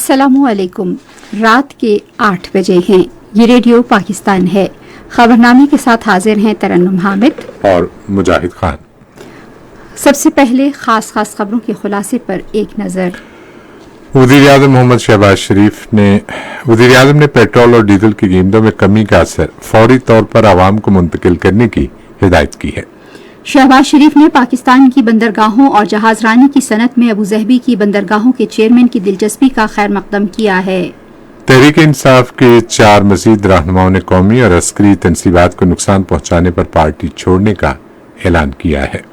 अस्सलामु अलैकुम। रात के 8 बजे हैं। ये रेडियो पाकिस्तान है। खबरनामे के साथ हाजिर हैं तरन्नुम हामिद और मुजाहिद खान। सबसे पहले खास खबरों के खुलासे पर एक नजर। वज़ीर-ए-आज़म मोहम्मद शहबाज शरीफ ने वज़ीर-ए-आज़म ने पेट्रोल और डीजल की कीमतों में कमी का असर फौरी तौर पर आवाम को मुंतकिल करने की हिदायत की है। शहबाज शरीफ ने पाकिस्तान की बंदरगाहों और जहाजरानी की सनत में अबू ज़हबी की बंदरगाहों के चेयरमैन की दिलचस्पी का खैर मकदम किया है। तहरीक इंसाफ के 4 मज़ीद रहनुमाओं ने कौमी और अस्करी तनसीबात को नुकसान पहुंचाने पर पार्टी छोड़ने का ऐलान किया है।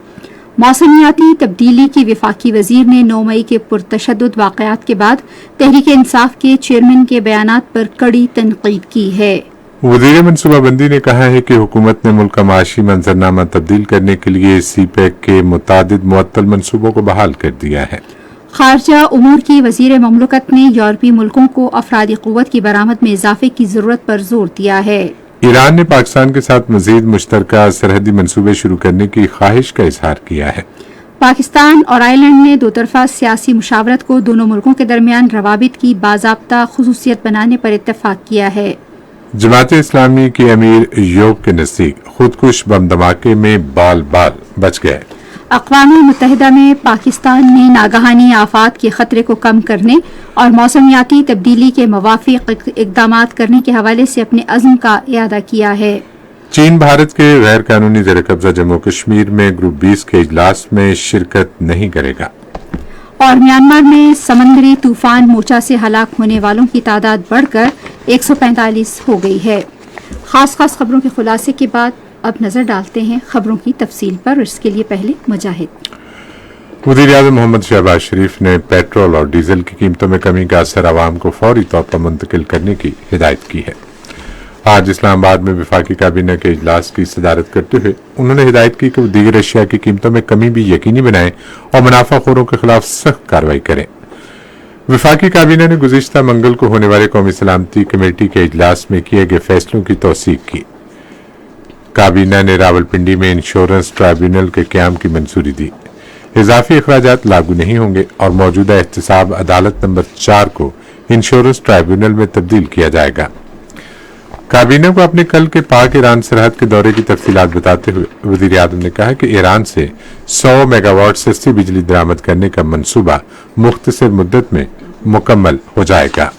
मौसमियाती तब्दीली की वफाकी वजीर ने 9 मई के पुरतशद्दुद वाक़यात के बाद तहरीक इंसाफ के चेयरमैन के बयानात पर कड़ी तनकीद की है। वज़ीर मनसूबाबंदी ने कहा है कि हुकूमत ने मुल्क का माशी मंजरनामा तब्दील करने के लिए सीपैक के मुतादिद मुअत्तल मंसूबों को बहाल कर दिया है। खारजा उमूर की वजीर ममलकत ने यूरोपीय मुल्कों को अफरादी क़ुव्वत की बरामद में इजाफे की जरूरत पर जोर दिया है। ईरान ने पाकिस्तान के साथ मजीद मुश्तरका सरहदी मंसूबे शुरू करने की ख्वाहिश का इजहार किया है। पाकिस्तान और आयरलैंड ने दोतरफा सियासी मुशावरत को दोनों मुल्कों के दरमियान रवाबित की बाज़ाब्ता खुसूसियत बनाने पर इत्तफाक किया है। जमात इस्लामी के अमीर यूब के नजदीक खुदकुश बम धमाके में बाल बच गए। अक़वाम मुत्तहिदा में पाकिस्तान ने नागहानी आफात के खतरे को कम करने और मौसमियाती तब्दीली के मुवाफिक इक़दामात करने के हवाले से अपने अज़्म का इयादा किया है। चीन भारत के गैर कानूनी ज़ेर कब्जा जम्मू कश्मीर में ग्रुप 20 के इजलास में शिरकत नहीं करेगा। और म्यांमार में समंदरी तूफान मोचा से हलाक होने वालों की तादाद बढ़कर 145 हो गई है। खास खबरों के खुलासे के बाद अब नजर डालते हैं खबरों की तफसील पर। इसके लिए पहले मुजाहिद। वज़ीर-ए-आज़म मोहम्मद शहबाज शरीफ ने पेट्रोल और डीजल की कीमतों में कमी का असर आवाम को फौरी तौर पर मुंतकिल करने की हिदायत की है। आज इस्लामाबाद में वफाकी काबीना के इजलास की सदारत करते हुए उन्होंने हिदायत की कि वो दीगर अशिया की कीमतों में कमी भी यकीनी बनाएं और मुनाफाखोरों के खिलाफ सख्त कार्रवाई करें। वफाकी काबीना ने गुज़िश्ता मंगल को होने वाले कौमी सलामती कमेटी के इजलास में किए गए फैसलों की तौसीक की। काबीना ने रावलपिंडी में इंश्योरेंस ट्राइब्यूनल के क़याम की मंजूरी दी। इजाफी अखराजात लागू नहीं होंगे और मौजूदा एहतसाब अदालत नंबर 4 को इंश्योरेंस ट्राइब्यूनल में तब्दील किया जाएगा। काबीना को अपने कल के पाक ईरान सरहद के दौरे की तफसीलात बताते हुए वज़ीर-ए-आज़म ने कहा कि ईरान से 100 मेगावाट सस्ती बिजली दरामद करने का मंसूबा मुख्तसर मुद्दत में मुकम्मल हो जाएगा।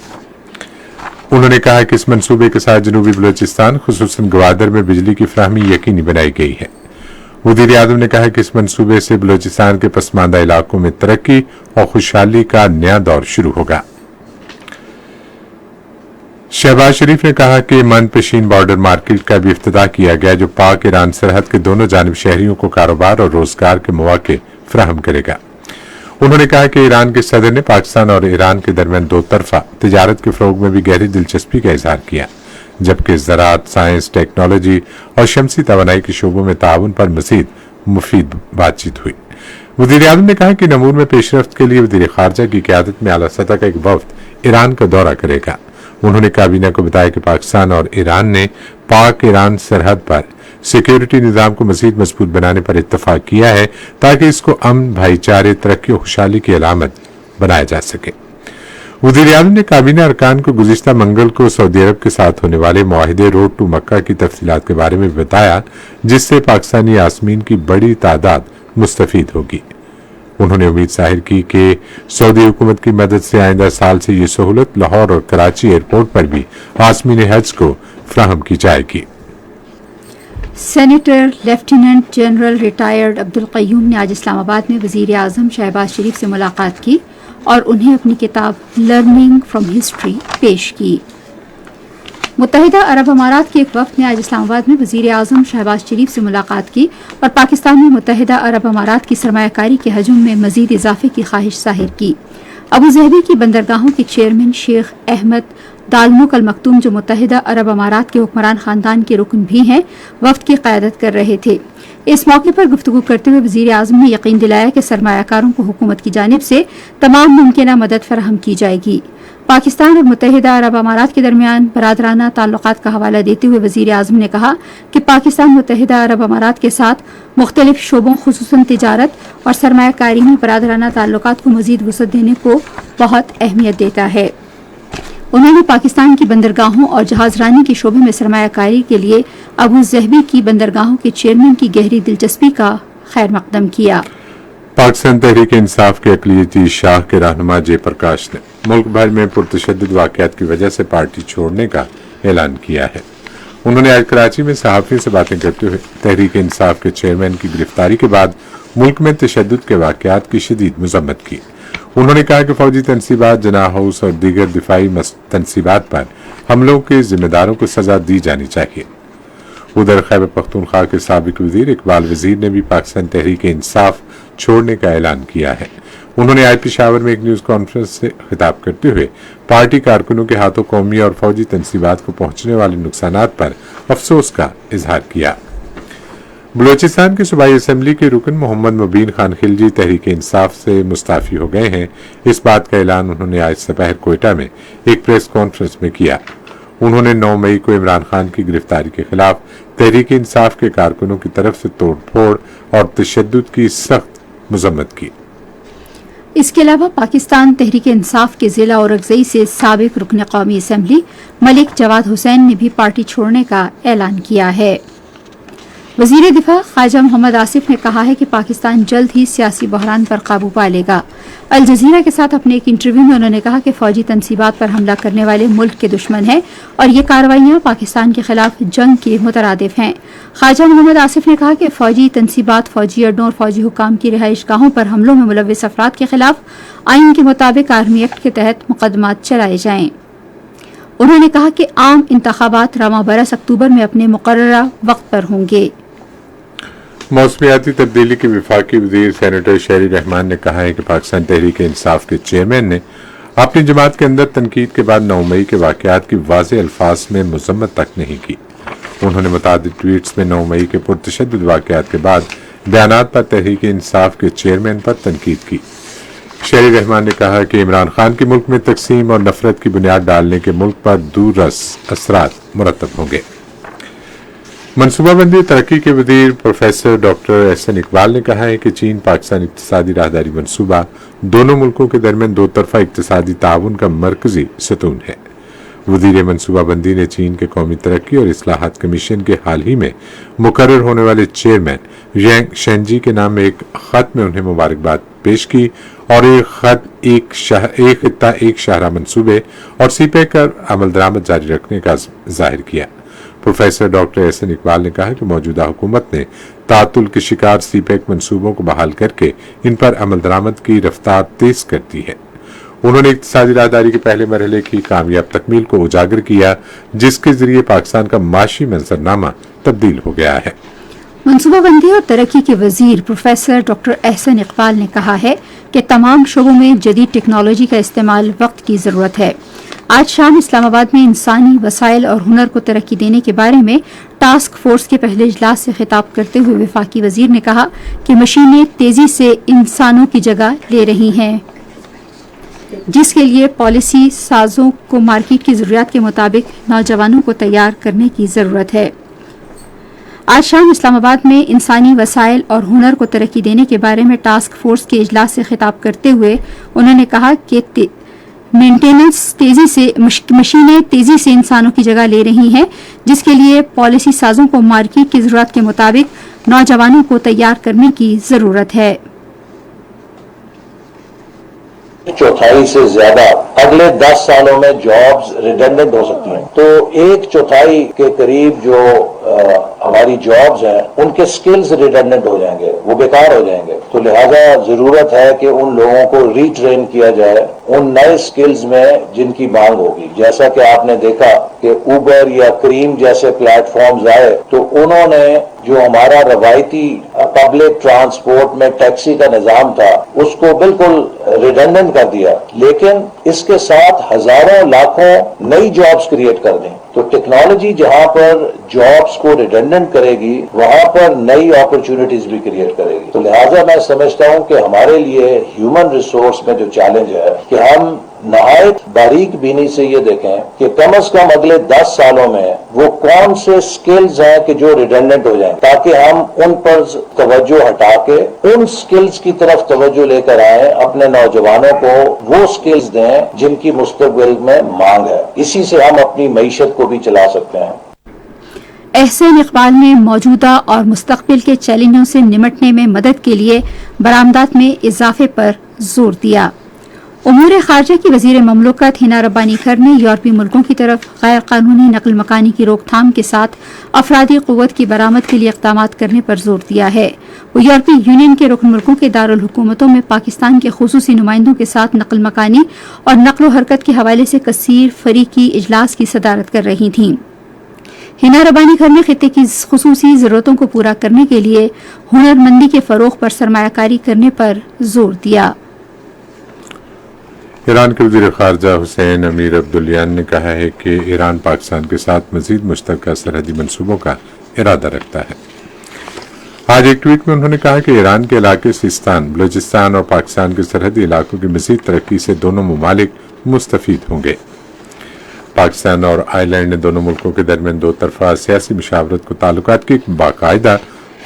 उन्होंने कहा कि इस मंसूबे के साथ जनूबी बलूचिस्तान खुसूसन गवादर में बिजली की फराहमी यकीनी बनाई गई है। वज़ीर-ए-आज़म ने कहा कि इस मंसूबे से बलूचिस्तान के पसमानदा इलाकों में तरक्की और खुशहाली का नया दौर शुरू होगा। शहबाज शरीफ ने कहा कि मनपेशीन बॉर्डर मार्केट का भी इफ्तिताह किया गया जो पाक ईरान सरहद के दोनों जानिब शहरियों को कारोबार और रोजगार के मौके फराहम करेगा। उन्होंने कहा कि ईरान के सदर ने पाकिस्तान और ईरान के दरमियान दो तरफा तिजारत के फरोग में भी गहरी दिलचस्पी का इजहार किया, जबकि ज़राअत, साइंस, टेक्नोलॉजी और शमसी तवानाई के शोबों में ताउन पर मज़ीद मुफीद बातचीत हुई। वज़ीर-ए-आज़म ने कहा कि नमूर में पेशरफ्त के लिए वज़ीर ख़ारजा की क़यादत में आला सतह का एक वफ़द ईरान का दौरा करेगा। उन्होंने काबीना को बताया कि पाकिस्तान और ईरान ने पाक ईरान सरहद पर सिक्योरिटी निज़ाम को मज़ीद मजबूत बनाने पर इत्तफाक किया है ताकि इसको अमन, भाईचारे, तरक्की और खुशहाली की अलामत बनाया जा सके। वज़ीर-ए-आज़म ने काबीना अरकान को गुज़िश्ता मंगल को सऊदी अरब के साथ होने वाले मुआहिदे रोड टू मक्का की तफसीलात के बारे में बताया, जिससे पाकिस्तानी यास्मीन की बड़ी तादाद मुस्तफीद होगी। उन्होंने उम्मीद जाहिर की कि सऊदी हुकूमत की मदद से आइंदा साल से ये सहूलत लाहौर और कराची एयरपोर्ट पर भी आसमीन हज को फराहम की जाएगी। Senator lieutenant general retired Abdul Qayyum ने आज इस्लामाबाद में वज़ीर-ए-आज़म शहबाज शरीफ से मुलाकात की और उन्हें अपनी किताब लर्निंग फ्रॉम हिस्ट्री पेश की। मुत्तहिदा अरब अमारात के एक वफ़द ने आज इस्लामाबाद में वज़ीर-ए-आज़म शहबाज शरीफ से मुलाकात की और पाकिस्तान में मुत्तहिदा अरब अमारात की सरमायाकारी के हजम में मज़ीद इजाफे की ख्वाहिश ज़ाहिर की। अबू ज़हबी की बंदरगाहों के चेयरमैन शेख अहमद दालमुक अल मखतूम, जो मुत्तहिदा अरब अमारात के हुक्मरान ख़ानदान के रुकन भी हैं, वफ़द की क़यादत कर रहे थे। इस मौके पर गुफ्तगू करते हुए वज़ीर-ए-आज़म ने यकीन दिलाया कि सरमायाकारों को हुकूमत की जानिब से तमाम मुमकिन मदद फराहम की जाएगी। पाकिस्तान और मुत्तहिदा अरब अमारात के दरमियान बरादराना ताल्लुकात का हवाला देते हुए वज़ीर-ए-आज़म ने कहा कि पाकिस्तान मुत्तहिदा अरब अमारात के साथ मुख्तलिफ शोबों खुसूसन तिजारत और सरमायाकारी में बरादराना ताल्लुकात को मज़ीद वुसअत देने को बहुत अहमियत देता है। انہوں نے پاکستان کی بندرگاہوں اور جہاز رانی کے شعبے میں سرمایہ کاری کے لیے ابو ظہبی کی بندرگاہوں کے چیئرمین کی گہری دلچسپی کا خیر مقدم کیا۔ پاکستان تحریک انصاف کے اقلیتی شاخ کے رہنما جے پرکاش نے ملک بھر میں پرتشدد واقعات کی وجہ سے پارٹی چھوڑنے کا اعلان کیا ہے۔ انہوں نے آج کراچی میں صحافیوں سے باتیں کرتے ہوئے تحریک انصاف کے چیئرمین کی گرفتاری کے بعد ملک میں تشدد کے واقعات کی شدید مذمت کی۔ انہوں نے کہا کہ فوجی تنصیبات، جناح ہاؤس اور دیگر دفاعی تنصیبات پر حملوں کے ذمہ داروں کو سزا دی جانی چاہیے۔ ادھر خیبر پختونخوا کے سابق وزیر اقبال وزیر نے بھی پاکستان تحریک انصاف چھوڑنے کا اعلان کیا ہے۔ انہوں نے آج پشاور میں ایک نیوز کانفرنس سے خطاب کرتے ہوئے پارٹی کارکنوں کے ہاتھوں قومی اور فوجی تنصیبات کو پہنچنے والے نقصانات پر افسوس کا اظہار کیا۔ بلوچستان کی صوبائی اسمبلی کے رکن محمد مبین خان خلجی تحریک انصاف سے مستعفی ہو گئے ہیں۔ اس بات کا اعلان انہوں نے آج دوپہر کوئٹہ میں ایک پریس کانفرنس میں کیا۔ انہوں نے 9 مئی کو عمران خان کی گرفتاری کے خلاف تحریک انصاف کے کارکنوں کی طرف سے توڑ پھوڑ اور تشدد کی سخت مذمت کی۔ اس کے علاوہ پاکستان تحریک انصاف کے ضلع اورکزئی سے سابق رکن قومی اسمبلی ملک جواد حسین نے بھی پارٹی چھوڑنے کا اعلان کیا ہے۔ وزیر دفاع خواجہ محمد آصف نے کہا ہے کہ پاکستان جلد ہی سیاسی بحران پر قابو پا لے گا۔ الجزیرہ کے ساتھ اپنے ایک انٹرویو میں انہوں نے کہا کہ فوجی تنصیبات پر حملہ کرنے والے ملک کے دشمن ہیں اور یہ کارروائیاں پاکستان کے خلاف جنگ کے مترادف ہیں۔ خواجہ محمد آصف نے کہا کہ فوجی تنصیبات فوجی اڈوں اور فوجی حکام کی رہائش گاہوں پر حملوں میں ملوث افراد کے خلاف آئین کے مطابق آرمی ایکٹ کے تحت مقدمات چلائے جائیں۔ انہوں نے کہا کہ عام انتخابات رواں برس اکتوبر میں اپنے مقررہ وقت پر ہوں گے۔ موسمیاتی تبدیلی کے وفاقی وزیر سینیٹر شہری رحمان نے کہا ہے کہ پاکستان تحریک انصاف کے چیئرمین نے اپنی جماعت کے اندر تنقید کے بعد 9 مئی کے واقعات کی واضح الفاظ میں مذمت تک نہیں کی۔ انہوں نے متعدد ٹویٹس میں 9 مئی کے پرتشدد واقعات کے بعد بیانات پر تحریک انصاف کے چیئرمین پر تنقید کی۔ شہری رحمان نے کہا کہ عمران خان کی ملک میں تقسیم اور نفرت کی بنیاد ڈالنے کے ملک پر دور رس اثرات مرتب ہوں گے۔ منصوبہ بندی اور ترقی کے وزیر پروفیسر ڈاکٹر احسن اقبال نے کہا ہے کہ چین پاکستان اقتصادی راہداری منصوبہ دونوں ملکوں کے درمیان دو طرفہ اقتصادی تعاون کا مرکزی ستون ہے۔ وزیر منصوبہ بندی نے چین کے قومی ترقی اور اصلاحات کمیشن کے حال ہی میں مقرر ہونے والے چیئرمین ینگ شینجی کے نام ایک خط میں انہیں مبارکباد پیش کی اور ایک خط ایک خطہ ایک شاہراہ منصوبے اور سی پیک کا عمل درآمد جاری رکھنے کا ظاہر کیا۔ پروفیسر ڈاکٹر احسن اقبال نے کہا کہ موجودہ حکومت نے تعطل کے شکار سی پیک منصوبوں کو بحال کر کے ان پر عمل درآمد کی رفتار تیز کر دی ہے۔ انہوں نے اقتصادی راہداری کے پہلے مرحلے کی کامیاب تکمیل کو اجاگر کیا، جس کے ذریعے پاکستان کا معاشی منظرنامہ تبدیل ہو گیا ہے۔ منصوبہ بندی اور ترقی کے وزیر پروفیسر ڈاکٹر احسن اقبال نے کہا ہے کہ تمام شعبوں میں جدید ٹیکنالوجی کا استعمال وقت کی ضرورت ہے۔ آج شام اسلام آباد میں انسانی وسائل اور ہنر کو ترقی دینے کے بارے میں ٹاسک فورس کے پہلے اجلاس سے خطاب کرتے ہوئے وفاقی وزیر نے کہا کہ مشینیں تیزی سے انسانوں کی جگہ لے رہی ہیں، جس کے لیے پالیسی سازوں کو مارکیٹ کی ضروریات کے مطابق نوجوانوں کو تیار کرنے کی ضرورت ہے۔ آج شام اسلام آباد میں انسانی وسائل اور ہنر کو ترقی دینے کے بارے میں ٹاسک فورس کے اجلاس سے خطاب کرتے ہوئے انہوں نے کہا کہ مشینیں تیزی سے انسانوں کی جگہ لے رہی ہیں، جس کے لیے پالیسی سازوں کو مارکیٹ کی ضرورت کے مطابق نوجوانوں کو تیار کرنے کی ضرورت ہے۔ چوتھائی سے زیادہ اگلے 10 سالوں میں جابز ریڈنڈنٹ ہو سکتی ہیں، تو 1/4 کے قریب جو ہماری جابز ہیں ان کے سکلز ریڈنڈنٹ ہو جائیں گے، وہ بیکار ہو جائیں گے۔ تو لہذا ضرورت ہے کہ ان لوگوں کو ری ٹرین کیا جائے ان نئے سکلز میں جن کی مانگ ہوگی۔ جیسا کہ آپ نے دیکھا کہ اوبر یا کریم جیسے پلیٹ فارمز آئے تو انہوں نے جو ہمارا روایتی پبلک ٹرانسپورٹ میں ٹیکسی کا نظام تھا اس کو بالکل ریڈنڈنٹ کر دیا، لیکن اس کے ساتھ ہزاروں لاکھوں نئی جابز کریٹ کر دیں۔ تو ٹیکنالوجی جہاں پر جابز کو ریڈنڈنٹ کرے گی وہاں پر نئی اپرچونٹیز بھی کریٹ کرے گی۔ تو لہٰذا میں سمجھتا ہوں کہ ہمارے لیے ہیومن ریسورس میں جو چیلنج ہے कि हम नहायत बारीक बीनी से ये देखें कि कम से कम अगले 10 सालों में वो कौन से स्किल्स हैं कि जो रिडेंडेंट हो जाएं, ताकि हम उन पर तवज्जो हटा के उन स्किल्स की तरफ तवज्जो लेकर आए, अपने नौजवानों को वो स्किल्स दें जिनकी मुस्तकबिल में मांग है। इसी से हम अपनी मईशत को भी चला सकते हैं। एहसन इकबाल ने मौजूदा और मुस्तकबिल के चैलेंजों से निमटने में मदद के लिए बरामदात में इजाफे पर जोर दिया। उमूर खारजा की वजीर ममलकत हिना रब्बानी खर ने यूरोपी मुल्कों की तरफ गैर कानूनी नकल मकानी की रोकथाम के साथ अफरादी क़ुव्वत की बरामद के लिए इक़दाम करने पर जोर दिया है। वो यूरोपीय यूनियन के रुकन मुल्कों के दारुल हुकूमतों में पाकिस्तान के खुसूसी नुमाइंदों के साथ नकल मकानी और नकलो हरकत के हवाले से कसीर फरीकी इजलास की सदारत कर रही थीं। हिना रब्बानी खर ने खित्ते की खुसूसी ज़रूरतों को पूरा करने के लिए हुनरमंदी के फ़रोग़ पर सरमायाकारी करने पर जोर दिया। ईरान के वज़ीर ख़ारजा हुसैन अमीर अब्दुल्लान ने कहा है कि ईरान पाकिस्तान के साथ मज़ीद मुश्तरका सरहदी मंसूबों का इरादा रखता है। आज एक ट्वीट में उन्होंने कहा कि ईरान के इलाके सिस्तान, बलूचिस्तान और पाकिस्तान के सरहदी इलाकों की मज़ीद तरक्की से दोनों ममालिक मुस्तफ़ीद होंगे। पाकिस्तान और आयरलैंड ने दोनों मुल्कों के दरमियान दो तरफा सियासी मुशावरत को ताल्लुकात की एक बाकायदा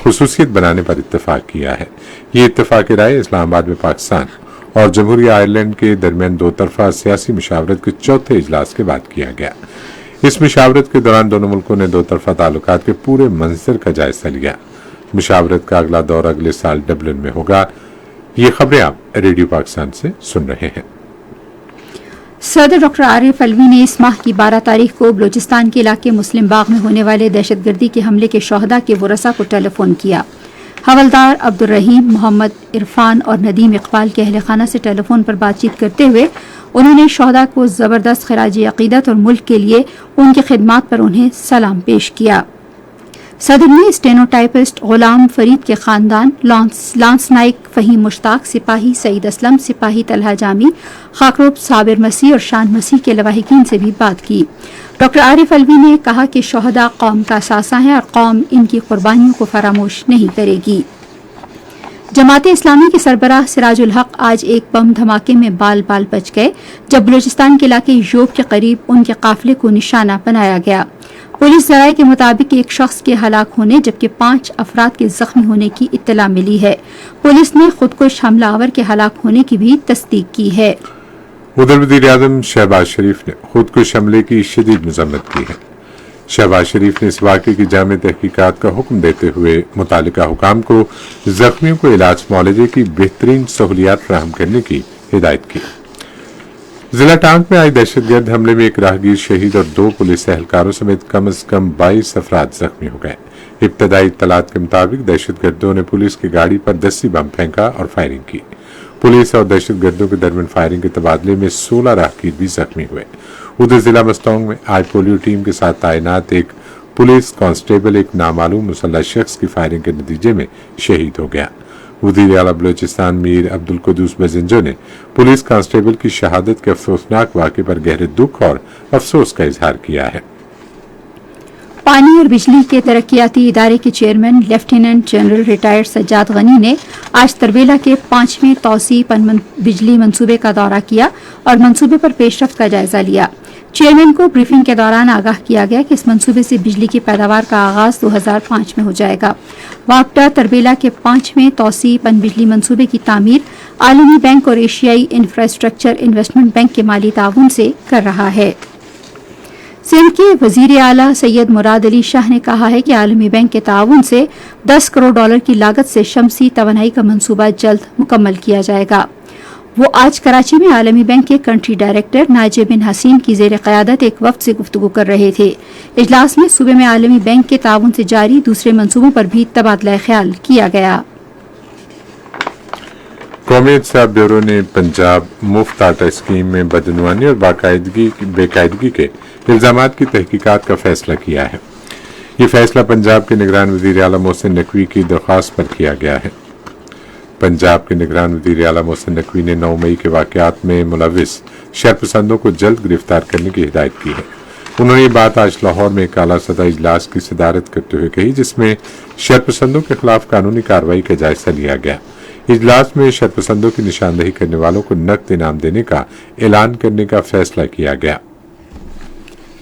खुसूसियत बनाने पर इत्तेफाक किया है। ये इत्तेफाक राय इस्लामाबाद में पाकिस्तान और जमहूरिया आयरलैंड के दरमियान दो तरफा सियासी मुशावरत के चौथे इजलास के बाद किया गया। इस मुशावरत के दौरान दोनों मुल्कों ने दो तरफा ताल्लुकात के पूरे मंजर का जायजा लिया। मुशावरत का अगला दौर अगले साल डबलिन में होगा। ये खबरें आप रेडियो पाकिस्तान से सुन रहे हैं। सदर डॉक्टर आरिफ अलवी ने इस माह की 12 तारीख को बलूचिस्तान के इलाके मुस्लिम बाग में होने वाले दहशतगर्दी के हमले के शोहदा के वरसा को टेलीफोन किया। हवलदार अब्दुल रहीम, मोहम्मद इरफान और नदीम इकबाल के अहल खाना से टेलीफोन पर बातचीत करते हुए उन्होंने शोहदा को ज़बरदस्त खराज अक़ीदत और मुल्क के लिए उनकी खिदमात पर उन्हें सलाम पेश किया। सदर ने स्टेनोटाइपिस्ट गुलाम फरीद के खानदान, लांस नाइक फ़हीम मुश्ताक, सिपाही सईद असलम, सिपाही तलहा जामी, खाकरोब साबिर मसीह और शान मसीह के लवाहिकीन से भी बात की। डॉक्टर आरिफ अलवी ने कहा कि शोहदा कौम का असासा है और कौम इनकी कुर्बानियों को फरामोश नहीं करेगी। जमात इस्लामी के सरबराह सिराजुल हक आज एक बम धमाके में बाल बाल बच गए जब बलूचिस्तान के इलाके योब के करीब उनके काफिले को निशाना बनाया गया। पुलिस ज़राए के मुताबिक एक शख्स के हलाक होने जबकि 5 अफराद के जख्मी होने की इत्तला मिली है। पुलिस ने खुदकुश हमलावर के हलाक होने की भी तस्दीक की है। उधर वज़ीर आज़म शहबाज शरीफ ने खुदकुश हमले की शदीद मज़म्मत की है। शहबाज शरीफ ने इस वाक़े की जामे तहकीकात का हुक्म देते हुए मुतालिका हुकाम को जख्मियों को इलाज मुआलजे की बेहतरीन सहूलियात फराहम करने की हिदायत की। जिला टांक में आई दहशतगर्द हमले में एक राहगीर शहीद और 2 पुलिस एहलकारों समेत कम से कम 22 अफराद जख्मी हो गए। इब्तदाई इत्तलात के मुताबिक दहशतगर्दों ने पुलिस की गाड़ी पर दस्ती बम फेंका और फायरिंग की। पुलिस और दहशतगर्दों के दरमियान फायरिंग के तबादले में 16 राहगीर भी जख्मी हुए। उधर जिला मस्तोंग में आज पोलियो टीम के साथ तैनात एक पुलिस कांस्टेबल एक नामालूम मुसल्लह शख्स की फायरिंग के नतीजे में शहीद हो गया। वज़ीर आला बलूचिस्तान मीर अब्दुल कुद्दूस बजिंजो ने पुलिस कांस्टेबल की शहादत के अफसोसनाक वाक़े पर गहरे दुख और अफसोस का इजहार किया है। पानी और बिजली के तरक्याती इदारे के chairman lieutenant general retired Sajjad Ghani ने आज तरबेला के 5वें तौसी बिजली मंसूबे का दौरा किया और मंसूबे पर पेशरफ्त का जायजा लिया। चेयरमैन को ब्रीफिंग के दौरान आगाह किया गया कि इस मंसूबे से बिजली की पैदावार का आगाज 2005 में हो जाएगा। वापडा तरबेला के 5वें तौसी बिजली मंसूबे की तामीर आलमी बैंक और एशियाई इंफ्रास्ट्रक्चर इन्वेस्टमेंट बैंक के माली ताउन से कर रहा है। सिंध के वजीर आला सैयद मुराद अली शाह ने कहा है कि आलमी बैंक के ताउन से 10 करोड़ डॉलर की लागत से शमसी तवानाई का मंसूबा जल्द मुकम्मल किया जाएगा। वो आज कराची में आलमी बैंक के कंट्री डायरेक्टर नाजिर बिन हसीन की ज़ेर क़यादत एक वफ्द से गुफ्तगू कर रहे थे। इजलास में सूबे में आलमी बैंक के ताउन से जारी दूसरे मंसूबों पर भी तबादला ख्याल किया गया। कौमी इंतज़ाम ब्यूरो ने पंजाब मुफ्त आटा स्कीम में बदनवानी और बेकायदगी के इल्ज़ामात की तहकीकात का फैसला किया है। ये फैसला पंजाब के निगरान वज़ीर आला मोहसिन नकवी की दरख्वास्त पर किया गया है। पंजाब के निगरान वज़ीर आला मोहसिन नकवी ने 9 मई के वाक़यात में मुलविस शरपसंदों को जल्द गिरफ्तार करने की हिदायत की है। उन्होंने ये बात आज लाहौर में एक आला सतह इजलास की सदारत करते हुए कही, जिसमें शरपसंदों के खिलाफ कानूनी कार्रवाई का जायजा लिया गया। इजलास में शरपसंदों की निशानदेही करने वालों को नकद इनाम देने का ऐलान करने का फैसला किया गया।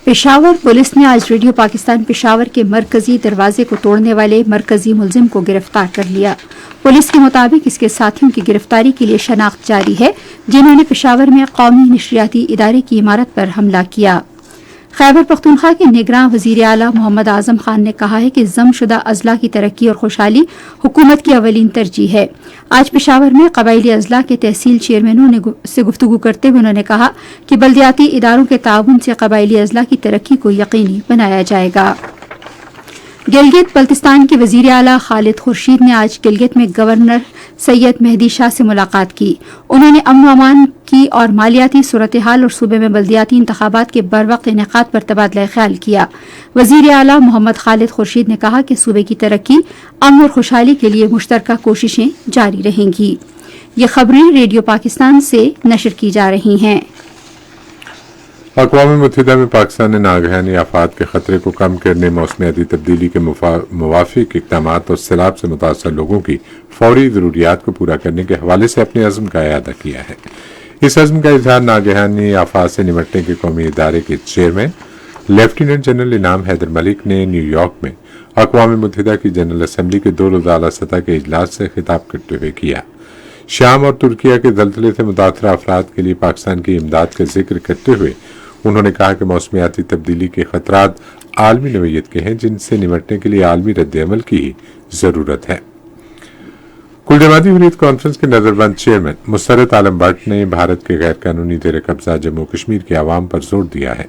पेशावर पुलिस ने आज रेडियो पाकिस्तान पेशावर के मरकजी दरवाजे को तोड़ने वाले मरकजी मुलजिम को गिरफ्तार कर लिया। पुलिस के मुताबिक इसके साथियों की गिरफ्तारी के लिए शनाख्त जारी है, जिन्होंने पेशावर में कौमी नशरियाती इदारे की इमारत पर हमला किया। खैबर पख्तूनख्वा के निगरान वजीर आला मोहम्मद आजम खान ने कहा है कि जमशुदा अजला की तरक्की और खुशहाली हुकूमत की अवलीन तरजीह है। आज पेशावर में कबायली अजला के तहसील चेयरमैनों से गुफ्तगू करते हुए उन्होंने कहा कि बल्दियाती इदारों के ताउन से कबायली अजला की तरक्की को यकीनी बनाया जाएगा। गिलगित बल्तिस्तान के वजीर आला खालिद खुर्शीद ने आज गिलगित में गवर्नर सैयद मेहदी शाह से मुलाकात की। उन्होंने अमन अमान की और मालियाती सूरत हाल और सूबे में बल्दियाती इंतखाबात के बरवक्त इनेकाद पर तबादला ख्याल किया। वजीर आला मोहम्मद खालिद खुर्शीद ने कहा कि सूबे की तरक्की, अमन और खुशहाली के लिए मुश्तरका कोशिशें जारी रहेंगी। ये खबरें रेडियो पाकिस्तान से नशर की जा रही हैं। अक़वाम मुत्तहिदा में पाकिस्तान ने नागहानी आफात के खतरे को कम करने, मौसमियाती तब्दीली के मुवाफिक इक़दाम और सैलाब से मुतासर लोगों की फौरी ज़रूरियात को पूरा करने के हवाले से अपने अज़्म का इआदा किया है। इस अज़्म का इज़हार नागहानी आफात से निपटने के कौमी इदारे के चेयरमैन लेफ्टिनेंट जनरल इनाम हैदर मलिक ने न्यूयॉर्क में अक़वाम मुत्तहिदा की जनरल असम्बली के 2 रोज़ा आला सतह के इजलास से खिताब करते हुए किया। शाम और तुर्किया के ज़ल्ज़ले से मुतासर अफराद के लिए पाकिस्तान की इमदाद का जिक्र करते हुए उन्होंने कहा कि मौसमियाती तब्दीली के खतरात आलमी नौइयत के हैं, जिनसे निपटने के लिए आलमी रद्द-ए-अमल की ही ज़रूरत है। कुल जमाती हुर्रियत कॉन्फ्रेंस के नजरबंद चेयरमैन मुसर्रत आलम भट्ट ने भारत के गैर कानूनी ज़ेर कब्जा जम्मू कश्मीर के अवाम पर जोर दिया है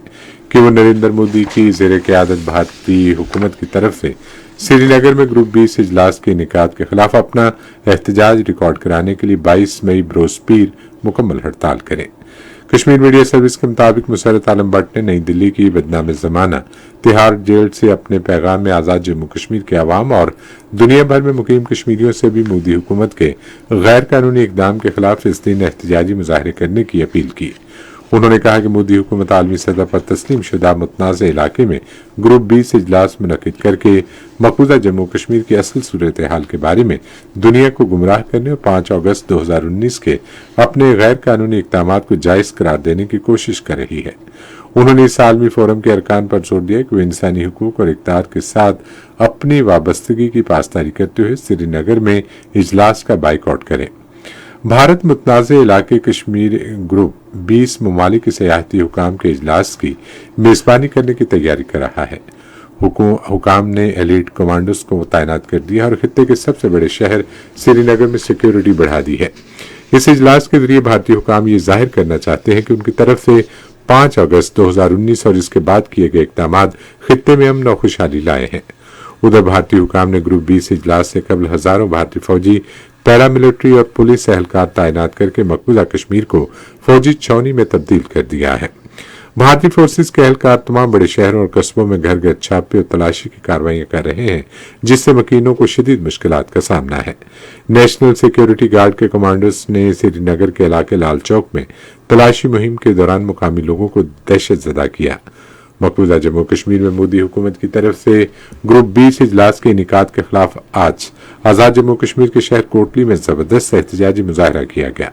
कि वो नरेंद्र मोदी की ज़ेर क़यादत भारतीय हुकूमत की तरफ से श्रीनगर में ग्रुप 20 इजलास के इनेकाद के खिलाफ अपना एहतजाज रिकॉर्ड कराने के लिए 22 मई बरोज़ पीर मुकम्मल हड़ताल करें। कश्मीर मीडिया सर्विस के मुताबिक मुसर्रत आलम भट्ट ने नई दिल्ली की बदनाम ज़माना तिहाड़ जेल से अपने पैगाम में आज़ाद जम्मू कश्मीर के अवाम और दुनिया भर में मुकीम कश्मीरियों से भी मोदी हुकूमत के गैर कानूनी इक़दाम के खिलाफ इस दिन एहतजाजी मुजाहरे करने की अपील की। उन्होंने कहा कि मोदी हुकूमत आलमी सतह पर तस्लीम शुदा मुतनाज़ इलाके में ग्रुप 20 इजलास मुनक़िद करके मकबूजा जम्मू कश्मीर की असल सूरत हाल के बारे में दुनिया को गुमराह करने और 5 अगस्त 2019 के अपने गैर कानूनी इक़दाम को जायज़ करार देने की कोशिश कर रही है। उन्होंने इस आलमी फोरम के अरकान पर जोर दिया कि वे इंसानी हुकूक और इक़्तिदार के साथ अपनी वाबस्तगी की पासदारी करते हुए श्रीनगर में इजलास का बाइकआउट करें। भारत मुतनाज़े इलाके कश्मीर ग्रुप 20 ममालिक सयाहती हुकाम के इजलास की मेज़बानी करने की तैयारी कर रहा है। हुकाम ने एलीट कमांडोज को तैनात कर दिया और खित्ते के सबसे बड़े शहर श्रीनगर में सिक्योरिटी बढ़ा दी है। इस इजलास के जरिए भारतीय हुकाम ये जाहिर करना चाहते हैं कि उनकी तरफ से 5 अगस्त 2019 और इसके बाद किए गए इक़दाम खित्ते में अमन और खुशहाली लाए हैं। उधर भारतीय हुकाम ने ग्रुप 20 इजलास से कबल हजारों भारतीय फौजी, पैरामिलिट्री और पुलिस एहलकार तैनात करके मकबूजा कश्मीर को फौजी छावनी में तब्दील कर दिया है। भारतीय फोर्सेस के एहलकार तमाम बड़े शहरों और कस्बों में घर घर छापे और तलाशी की कार्रवाइयां कर रहे हैं, जिससे मकीनों को शदीद मुश्किलात का सामना है। नेशनल सिक्योरिटी गार्ड के कमांडोज ने श्रीनगर के इलाके लाल चौक में तलाशी मुहिम के दौरान मुकामी लोगों को दहशतज़दा किया। मकबूजा जम्मू कश्मीर में मोदी हुकूमत की तरफ से ग्रुप 20 इजलास के इनेकाद के खिलाफ आज आज़ाद जम्मू कश्मीर के शहर कोटली में जबरदस्त एहतजाजी मुजाहरा किया गया।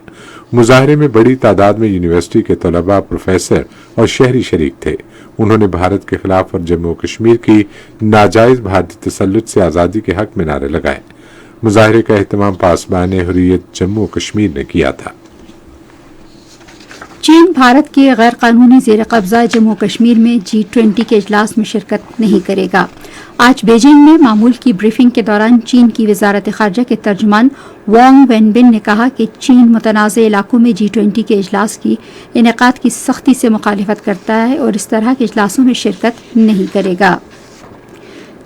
मुजाहरे में बड़ी तादाद में यूनिवर्सिटी के तलबा, प्रोफेसर और शहरी शरीक थे। उन्होंने भारत के खिलाफ और जम्मू कश्मीर की नाजायज भारतीय तसल्लुत से आज़ादी के हक में नारे लगाए। मुजाहरे का एहतमाम पासबान हुर्रियत जम्मू कश्मीर ने किया था। चीन भारत के गैर कानूनी जेर कब्जा जम्मू कश्मीर में G20 के इजलास में शिरकत नहीं करेगा। आज बीजिंग में मामूल की ब्रीफिंग के दौरान चीन की वजारत खारजा के तर्जुमान वांग वेनबिन ने कहा कि चीन मुतनाज़े इलाकों में G20 के इजलास की इनेकाद की सख्ती से मुखालिफत करता है और इस तरह के इजलासों में शिरकत नहीं करेगा।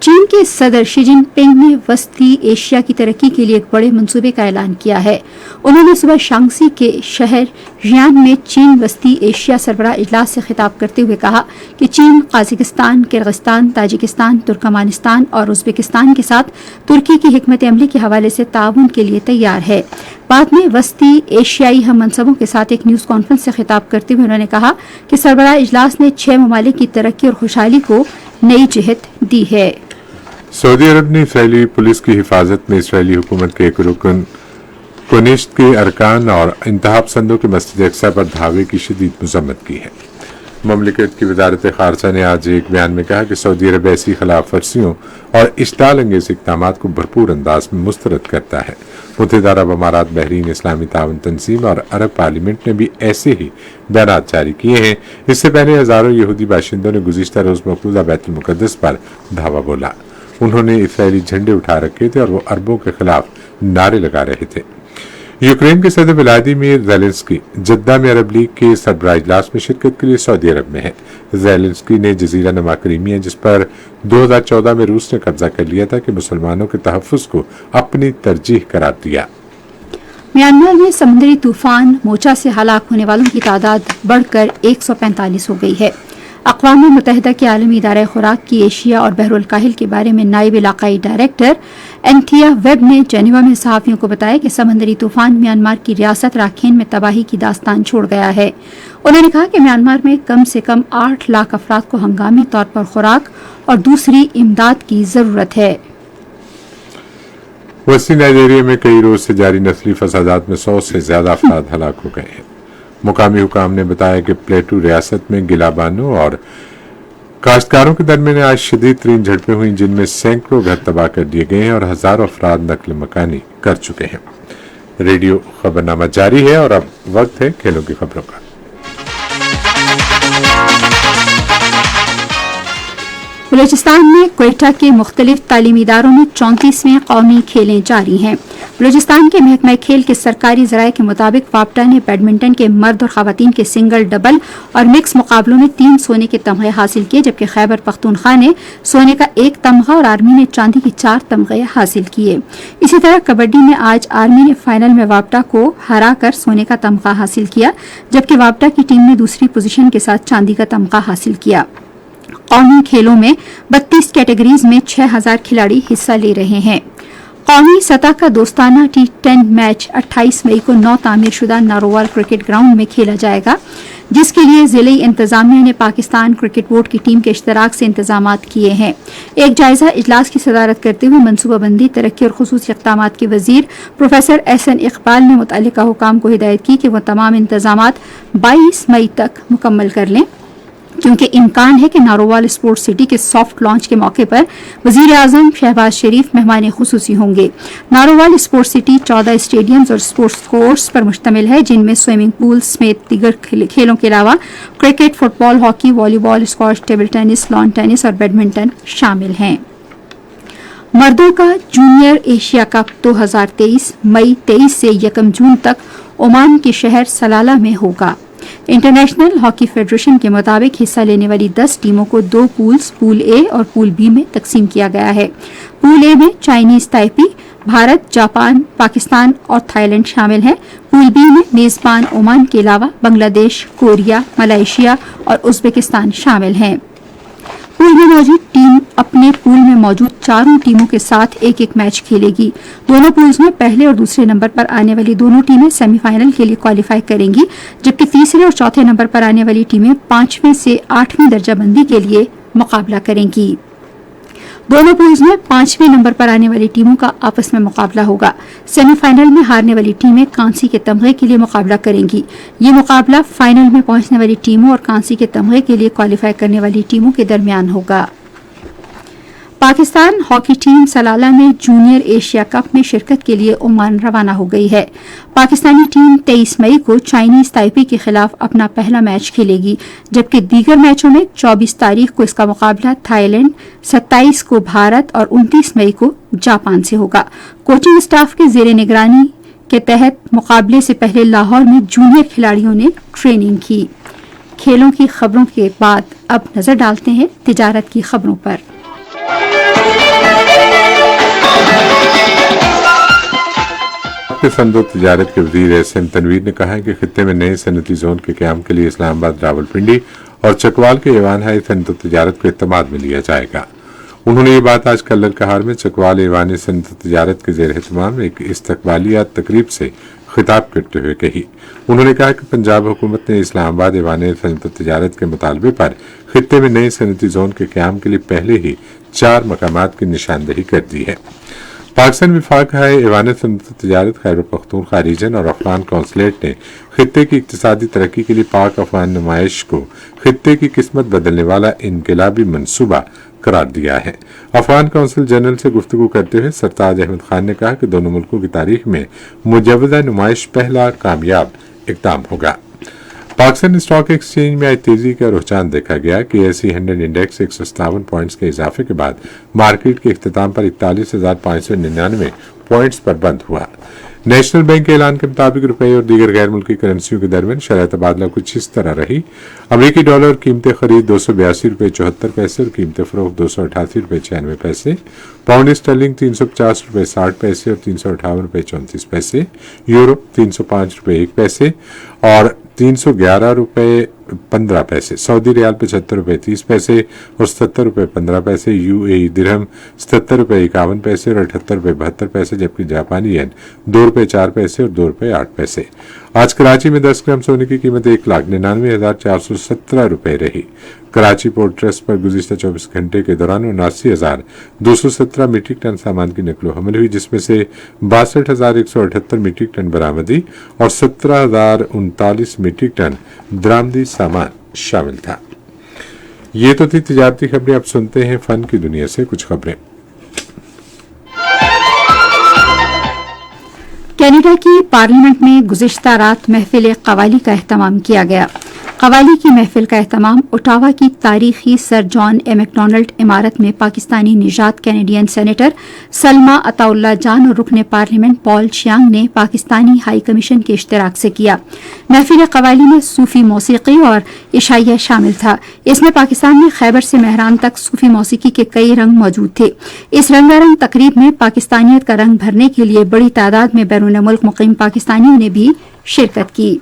चीन के सदर शी जिनपिंग ने वस्ती एशिया की तरक्की के लिए एक बड़े मंसूबे का ऐलान किया है। उन्होंने सुबह शांगसी के शहर रियान में चीन वस्ती एशिया सरबराह इजलास से खिताब करते हुए कहा कि चीन काज़ाकिस्तान, किर्गिस्तान, ताजिकिस्तान, तुर्कमानिस्तान और उज़्बेकिस्तान के साथ तुर्की की हिकमत अमली के हवाले से ताउन के लिए तैयार है। बाद में वस्ती एशियाई हम मनसबों के साथ एक न्यूज़ कॉन्फ्रेंस से खिताब करते हुए उन्होंने कहा कि सरबराह इजलास ने 6 ममालिक की तरक्की और खुशहाली को नई जिहत दी है। सऊदी अरब ने इसराइली पुलिस की हिफाजत में इसराइली हुकूमत के एक रुकन कोनिष्ठ के अरकान और इंतहा पसंदों के मस्जिद अक्सा पर धावे की शदीद मजम्मत की है। ममलिकत की वजारत खारजा ने आज एक बयान में कहा कि सऊदी अरब ऐसी खिलाफ वर्जियों और इश्ताल अंगेज इक़दाम को भरपूर अंदाज में मुस्तरद करता है। मुत्तहिदा अरब अमारात, बहरीन, इस्लामी ताउन तंजीम और अरब पार्लियामेंट ने भी ऐसे ही बयान जारी किए हैं। इससे पहले हजारों यहूदी बाशिंदों ने गुज़िश्ता रोज मकबूजा बैतुल मुक़द्दस पर धावा बोला। उन्होंने इस्राएली झंडे उठा रखे थे और वो अरबों के खिलाफ नारे लगा रहे थे। यूक्रेन के सदर व्लादिमीर ज़ेलेंस्की जद्दा में अरब लीग के सरबराह इजलास में शिरकत के लिए सऊदी अरब में है। ज़ेलेंस्की ने जजीरा नुमा क्रीमिया, जिस पर 2014 में रूस ने कब्जा कर लिया था, कि मुसलमानों के तहफ़्फ़ुज़ को अपनी तरजीह करार दिया। म्यांमार में समुद्री तूफान मोचा से हलाक होने वालों की तादाद बढ़कर 145 हो गई है। अक़वाम मुत्तहिदा के आलमी इदारा खुराक की एशिया और बहरुल काहिल के बारे में नायब इलाकाई डायरेक्टर एंथिया वेब ने जेनेवा में सहाफ़ियों को बताया कि समंदरी तूफान म्यांमार की रियासत राखेन में तबाही की दास्तान छोड़ गया है। उन्होंने कहा कि म्यांमार में कम से कम 8 लाख अफराद को हंगामी तौर पर खुराक और दूसरी इमदाद की ज़रूरत है। वस्ती नाइजीरिया में कई रोज से जारी नस्ली फसादात में 100 से ज्यादा अफराद हलाक हो गए हैं। मुकामी हुकाम ने बताया कि प्लेटू रियासत में गिलाबानों और काश्तकारों के दरमियान आज शदीद तरीन झड़पें हुई, जिनमें सैकड़ों घर तबाह कर दिए गए हैं और हजारों अफराद नकल मकानी कर चुके हैं। रेडियो खबरनामा जारी है और अब वक्त है खेलों की खबरों का। बलूचिस्तान में क्वेटा के मुख्तलिफ तालीमी इदारों में 34वें कौमी खेलें जारी हैं। बलूचिस्तान के महकमा खेल के सरकारी ज़राए के मुताबिक वापटा ने बैडमिंटन के मर्द और ख़वातीन के सिंगल, डबल और मिक्स मुकाबलों में 3 सोने के तमगे हासिल किए, जबकि खैबर पख्तूनख्वा ने सोने का 1 तमगा और आर्मी ने चांदी के 4 तमगे हासिल किए। इसी तरह कबड्डी में आज आर्मी ने फाइनल में वापटा को हराकर सोने का तमगा हासिल किया, जबकि वापटा की टीम ने दूसरी पोजीशन के साथ चांदी का तमगा हासिल किया। कौमी खेलों में 32 कैटेगरीज में 6000 खिलाड़ी हिस्सा ले रहे हैं। कौमी सतह का दोस्ताना T10 मैच 28 मई को 9 तामीर शुदा नारोवाल क्रिकेट ग्राउंड में खेला जाएगा, जिसके लिए जिले इंतजामिया ने पाकिस्तान क्रिकेट बोर्ड की टीम के इश्तराक से इंतजामात किए हैं। एक जायजा इजलास की सदारत करते हुए मनसूबाबंदी, तरक्की और खुसूसी इक़दामात के वजीर प्रोफेसर एहसन इकबाल ने मुतल्लिका हुकाम को हिदायत की कि वह तमाम इंतजामात 22 मई तक मुकम्मल कर लें, क्योंकि इम्कान है कि नारोवाल स्पोर्ट्स सिटी के सॉफ्ट लॉन्च के मौके पर वजीर आजम शहबाज शरीफ मेहमान खुसूसी होंगे। नारोवाल स्पोर्ट्स सिटी 14 स्टेडियम्स और स्पोर्ट्स कोर्स पर मुश्तमिल है, जिनमें स्विमिंग पूल समेत दीगर खेलों के अलावा cricket, football, hockey, volleyball, squash, table tennis, lawn tennis और बैडमिंटन शामिल हैं। मर्दों का जूनियर एशिया कप 2023 मई 23 से 1 जून तक ओमान के शहर सलाला में होगा। इंटरनेशनल हॉकी फेडरेशन के मुताबिक हिस्सा लेने वाली 10 टीमों को 2 पूल्स, पूल ए और पूल बी में तकसीम किया गया है। पूल ए में Chinese Taipei, Bharat, Japan, Pakistan और थाईलैंड शामिल हैं। पूल बी में मेजबान ओमान के अलावा बांग्लादेश, कोरिया, मलेशिया और उज्बेकिस्तान शामिल हैं। पूल में मौजूद टीम अपने पूल में मौजूद 4 टीमों के साथ एक मैच खेलेगी। दोनों पूल्स में पहले और दूसरे नंबर पर आने वाली दोनों टीमें सेमीफाइनल के लिए क्वालिफाई करेंगी, जबकि तीसरे और चौथे नंबर पर आने वाली टीमें 5वें से 8वीं दर्जाबंदी के लिए मुकाबला करेंगी। दोनों पूल्स में 5वें नंबर पर आने वाली टीमों का आपस में मुकाबला होगा। सेमीफाइनल में हारने वाली टीमें कांसी के तमगे के लिए मुकाबला करेंगी। ये मुकाबला फाइनल में पहुंचने वाली टीमों और कांसी के तमगे के लिए क्वालिफाई करने वाली टीमों के दरमियान होगा। पाकिस्तान हॉकी टीम सलाला में जूनियर एशिया कप में शिरकत के लिए ओमान रवाना हो गई है। पाकिस्तानी टीम 23 मई को चाइनीज ताइपी के खिलाफ अपना पहला मैच खेलेगी, जबकि दीगर मैचों में 24 तारीख को इसका मुकाबला थाईलैंड, 27 को भारत और 29 मई को जापान से होगा। कोचिंग स्टाफ के जेर निगरानी के तहत मुकाबले से पहले लाहौर में जूनियर खिलाड़ियों ने ट्रेनिंग की। खेलों की खबरों के बाद अब नजर डालते हैं तिजारत की खबरों पर। सनद तिजारत के वजीर एहसन तनवीर ने कहा है कि खित्ते में नए सनती जोन के क्याम के लिए इस्लामाबाद, रावलपिंडी और चकवाल के ऐवान हाई सनत तिजारत को इत्तेमाद में लिया जाएगा। उन्होंने ये बात आज कल्लर कहार में चकवाल ऐवान सनत तिजारत के जेर एहतमाम एक इस्तकबालिया तकरीब से खिताब करते हुए कही। उन्होंने कहा कि पंजाब हुकूमत ने इस्लामाबाद ऐवान सनत तिजारत के मुतालबे पर खित्ते में नए सनती जोन के क्याम के लिए पहले ही 4 मकामात की निशानदही कर दी है। پاکستان وفاق ہے ایوان صنعت تجارت خیبر پختونخوا ریجن اور افغان کونسلیٹ نے خطے کی اقتصادی ترقی کے لیے پاک افغان نمائش کو خطے کی قسمت بدلنے والا انقلابی منصوبہ قرار دیا ہے۔ افغان کونسل جنرل سے گفتگو کرتے ہوئے سرتاج احمد خان نے کہا کہ دونوں ملکوں کی تاریخ میں مجوزہ نمائش پہلا کامیاب اقدام ہوگا۔ پاکستان اسٹاک ایکسچینج میں آج تیزی کا رجحان دیکھا گیا کہ ایسی 100 انڈیکس 157 پوائنٹس کے اضافے کے بعد مارکیٹ کے اختتام پر 41,599 پوائنٹس پر بند ہوا۔ نیشنل بینک کے اعلان کے مطابق روپے اور دیگر غیر ملکی کرنسیوں کے درمیان شرح تبادلہ کچھ اس طرح رہی۔ امریکی ڈالر قیمت خرید $282.74 اور قیمت فروخت $288.96، پاؤنڈ اسٹرلنگ $350.60 اور $358.34، یورو $305.01 اور $311.15، سعودی ریال $75.30 اور $77.15، UAE درہم $77.51 اور $78.72، جبکہ جاپانی ین $2.04 اور $2.08۔ آج کراچی میں 10 گرام سونے کی قیمت 1,99,417 رہی۔ کراچی پورٹ ٹرسٹ پر گزشتہ 24 گھنٹے کے دوران 79,217 میٹرک ٹن سامان کی نقل و حمل ہوئی، جس میں سے 62,178 میٹرک ٹن برآمدی اور 17,039 میٹرک ٹن درآمدی سامان شامل تھا۔ یہ تو تھی تجارتی خبریں، اب سنتے ہیں فن کی دنیا سے کچھ خبریں۔ کینیڈا کی پارلیمنٹ میں گزشتہ رات محفل قوالی کا اہتمام کیا گیا۔ قوالی کی محفل کا اہتمام اوٹاوا کی تاریخی سر جان اے میکڈونلڈ عمارت میں پاکستانی نژاد کینیڈین سینیٹر سلما عطا اللہ جان اور رکن پارلیمنٹ پال چیانگ نے پاکستانی ہائی کمیشن کے اشتراک سے کیا۔ محفل قوالی میں صوفی موسیقی اور عشائیہ شامل تھا۔ اس میں پاکستان میں خیبر سے مہران تک صوفی موسیقی کے کئی رنگ موجود تھے۔ اس رنگا رنگ تقریب میں پاکستانیت کا رنگ بھرنے کے لیے بڑی تعداد میں بیرون ملک مقیم پاکستانیوں نے بھی شرکت کی۔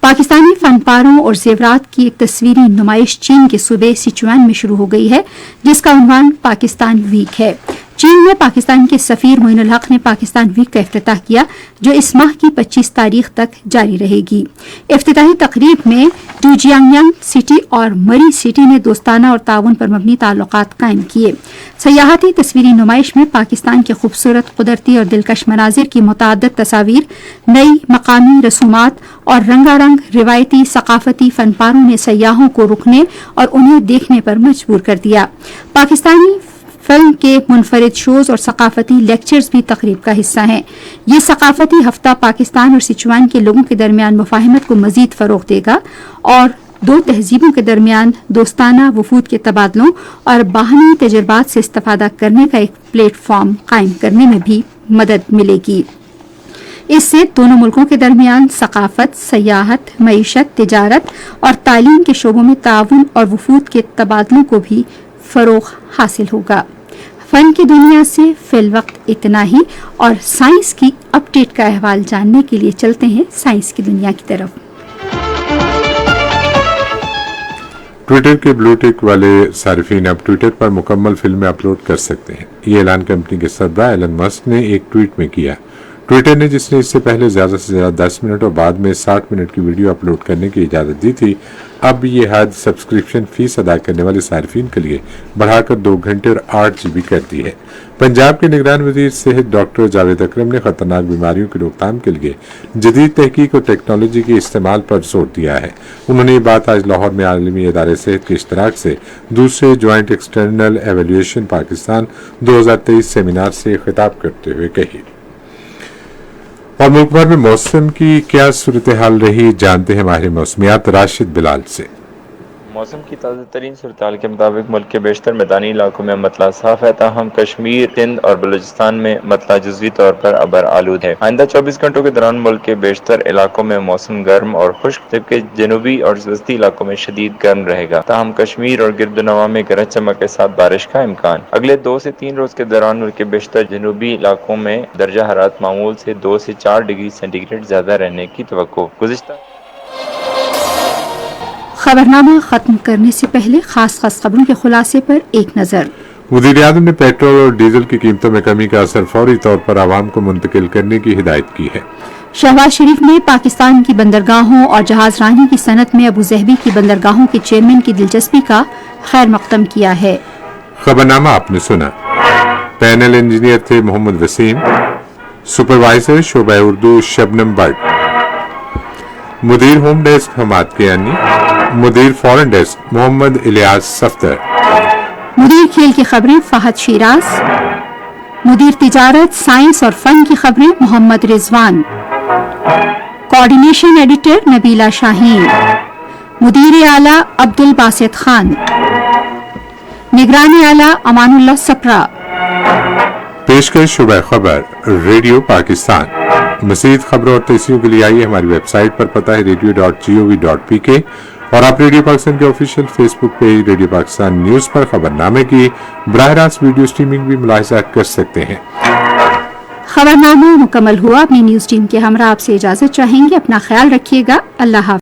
پاکستانی فن پاروں اور زیورات کی ایک تصویری نمائش چین کے صوبے سیچوان میں شروع ہو گئی ہے، جس کا عنوان پاکستان ویک ہے۔ چین میں پاکستان کے سفیر معین الحق نے پاکستان ویک کا افتتاح کیا، جو اس ماہ کی 25 تاریخ تک جاری رہے گی۔ افتتاحی تقریب میں ڈوجیانگ سٹی اور مری سٹی نے دوستانہ اور تعاون پر مبنی تعلقات قائم کیے۔ سیاحتی تصویری نمائش میں پاکستان کے خوبصورت قدرتی اور دلکش مناظر کی متعدد تصاویر، نئی مقامی رسومات اور رنگا رنگ روایتی ثقافتی فن پاروں نے سیاحوں کو رکنے اور انہیں دیکھنے پر مجبور کر دیا۔ پاکستانی فلم کے منفرد شوز اور ثقافتی لیکچرز بھی تقریب کا حصہ ہیں۔ یہ ثقافتی ہفتہ پاکستان اور سیچوان کے لوگوں کے درمیان مفاہمت کو مزید فروغ دے گا اور دو تہذیبوں کے درمیان دوستانہ وفود کے تبادلوں اور باہمی تجربات سے استفادہ کرنے کا ایک پلیٹ فارم قائم کرنے میں بھی مدد ملے گی۔ اس سے دونوں ملکوں کے درمیان ثقافت، سیاحت، معیشت، تجارت اور تعلیم کے شعبوں میں تعاون اور وفود کے تبادلوں کو بھی فروغ حاصل ہوگا۔ فن کی دنیا سے فی الوقت اتنا ہی، اور سائنس کی اپ ڈیٹ کا احوال جاننے کے لیے چلتے ہیں سائنس کی دنیا کی طرف۔ ٹویٹر کے بلو ٹک والے صارفین اب ٹویٹر پر مکمل فلمیں اپلوڈ کر سکتے ہیں۔ یہ اعلان کمپنی کے سربراہ ایلن مسک نے ایک ٹویٹ میں کیا۔ ٹویٹر نے، جس نے اس سے پہلے زیادہ سے زیادہ 10 منٹ اور بعد میں 60 منٹ کی ویڈیو اپلوڈ کرنے کی اجازت دی تھی، اب یہ حد سبسکرپشن فیس ادا کرنے والے صارفین کے لیے بڑھا کر 2 گھنٹے اور 8 GB کر دی ہے۔ پنجاب کے نگران وزیر صحت ڈاکٹر جاوید اکرم نے خطرناک بیماریوں کی روک تھام کے لیے جدید تحقیق اور ٹیکنالوجی کے استعمال پر زور دیا ہے۔ انہوں نے یہ بات آج لاہور میں عالمی ادارے صحت کے اشتراک سے دوسرے joint external evaluation Pakistan 2023 seminar سے خطاب کرتے ہوئے کہی۔ اور ملک بھر میں موسم کی کیا صورتحال رہی، جانتے ہیں ماہر موسمیات راشد بلال سے۔ موسم کی تازہ ترین صورتحال کے مطابق ملک کے بیشتر میدانی علاقوں میں مطلع صاف ہے، تاہم کشمیر، سندھ اور بلوچستان میں مطلع جزوی طور پر ابر آلود ہے۔ آئندہ 24 گھنٹوں کے دوران ملک کے بیشتر علاقوں میں موسم گرم اور خشک، جبکہ جنوبی اور وسطی علاقوں میں شدید گرم رہے گا، تاہم کشمیر اور گرد و نواح میں گرج چمک کے ساتھ بارش کا امکان۔ اگلے 2 سے 3 روز کے دوران ملک کے بیشتر جنوبی علاقوں میں درجہ حرارت معمول سے 2 سے 4 ڈگری سینٹی گریڈ زیادہ رہنے کی توقع۔ خبرنامہ ختم کرنے سے پہلے خاص خبروں کے خلاصے پر ایک نظر۔ وزیر اعظم نے پیٹرول اور ڈیزل کی قیمتوں میں کمی کا اثر فوری طور پر عوام کو منتقل کرنے کی ہدایت کی ہے۔ شہباز شریف نے پاکستان کی بندرگاہوں اور جہاز رانی کی صنعت میں ابو ظہبی کی بندرگاہوں کے چیئرمین کی دلچسپی کا خیر مقدم کیا ہے۔ خبرنامہ آپ نے سنا۔ पैनल इंजीनियर थे मोहम्मद वसीम, सुपरवाइजर शोबा उर्दू शबनम बट, मुदीर होम डेस्क हमाद कियानी, मुदीर फॉरेन डेस्क मोहम्मद इलियास सफ्तर, मुदीर खेल की खबरें फहद शिराज, मुदीर तिजारत साइंस और फन की खबरें मोहम्मद रिजवान, कोऑर्डिनेशन एडिटर नबीला शाहीन, मुदीर आला अब्दुल बासित खान, निगरानी आला अमानुल्लाह सप्रा। पेशकश शुबह खबर रेडियो पाकिस्तान। मज़ीद खबरों और तस्वीरों के लिए आइए हमारी वेबसाइट पर, पता है radio.gov.pk, और आप रेडियो पाकिस्तान के official Facebook page radio Pakistan news पर खबरनामे की बराह रास्त वीडियो स्ट्रीमिंग भी मुलाहिजा कर सकते हैं। खबरनामा मुकम्मल हुआ। अपनी न्यूज़ टीम के हमरा आपसे इजाज़त चाहेंगे। अपना ख्याल रखिएगा। अल्लाह हाफ़िज़।